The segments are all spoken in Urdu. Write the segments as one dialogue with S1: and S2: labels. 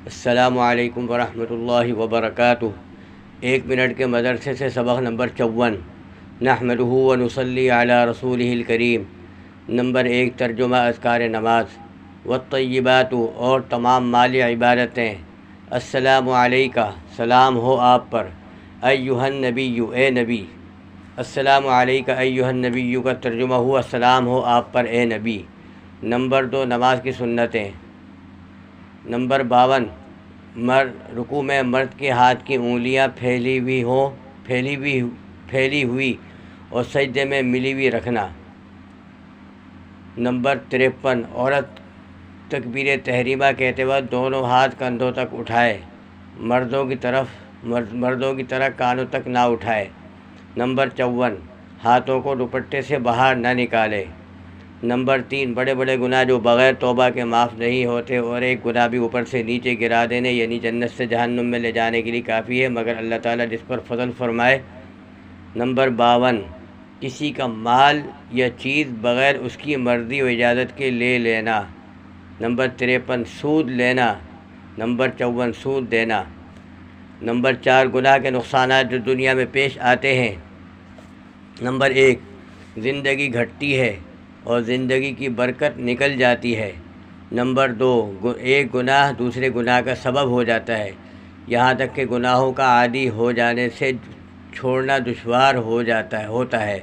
S1: السلام علیکم ورحمۃ اللہ وبرکاتہ۔ 1 منٹ کے مدرسے سے سبق نمبر 54۔ نحمدہ ونصلی علی رسولہ الکریم۔ نمبر 1، ترجمہ اذکار نماز۔ والطیبات، اور تمام مالی عبادتیں۔ السلام علیکہ، سلام ہو آپ پر۔ ایھا النبی، اے نبی۔ السلام علیکہ ایھا النبی کا ترجمہ ہوا سلام ہو آپ پر اے نبی۔ نمبر 2، نماز کی سنتیں۔ نمبر 52، رکوع میں مرد کے ہاتھ کی انگلیاں پھیلی ہوئی اور سجدے میں ملی ہوئی رکھنا۔ نمبر 53، عورت تکبیر تحریمہ کہتے وقت دونوں ہاتھ کندھوں تک اٹھائے، مردوں کی طرح کانوں تک نہ اٹھائے۔ نمبر 54، ہاتھوں کو دوپٹے سے باہر نہ نکالے۔ نمبر 3، بڑے بڑے گناہ جو بغیر توبہ کے معاف نہیں ہوتے، اور ایک گناہ بھی اوپر سے نیچے گرا دینے یعنی جنت سے جہنم میں لے جانے کے لیے کافی ہے، مگر اللہ تعالیٰ جس پر فضل فرمائے۔ نمبر 52، کسی کا مال یا چیز بغیر اس کی مرضی و اجازت کے لے لینا۔ نمبر 53، سود لینا۔ نمبر 54، سود دینا۔ نمبر 4، گناہ کے نقصانات جو دنیا میں پیش آتے ہیں۔ نمبر 1، زندگی گھٹتی ہے اور زندگی کی برکت نکل جاتی ہے۔ نمبر 2، ایک گناہ دوسرے گناہ کا سبب ہو جاتا ہے، یہاں تک کہ گناہوں کا عادی ہو جانے سے چھوڑنا دشوار ہوتا ہے،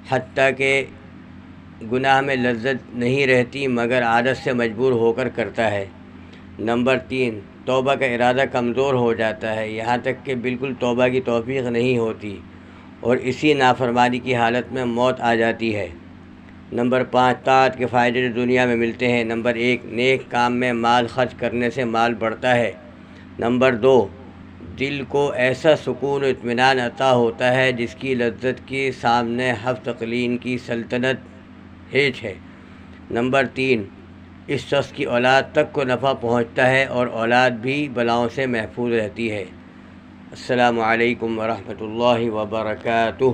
S1: حتیٰ کہ گناہ میں لذت نہیں رہتی مگر عادت سے مجبور ہو کر کرتا ہے۔ نمبر 3، توبہ کا ارادہ کمزور ہو جاتا ہے، یہاں تک کہ بالکل توبہ کی توفیق نہیں ہوتی اور اسی نافرمانی کی حالت میں موت آ جاتی ہے۔ نمبر 5، طاعت کے فائدے جو دنیا میں ملتے ہیں۔ نمبر 1، نیک کام میں مال خرچ کرنے سے مال بڑھتا ہے۔ نمبر 2، دل کو ایسا سکون و اطمینان عطا ہوتا ہے جس کی لذت کے سامنے حفظ تقلین کی سلطنت ہیچ ہے۔ نمبر 3، اس شخص کی اولاد تک کو نفع پہنچتا ہے اور اولاد بھی بلاؤں سے محفوظ رہتی ہے۔ السلام علیکم ورحمۃ اللہ وبرکاتہ۔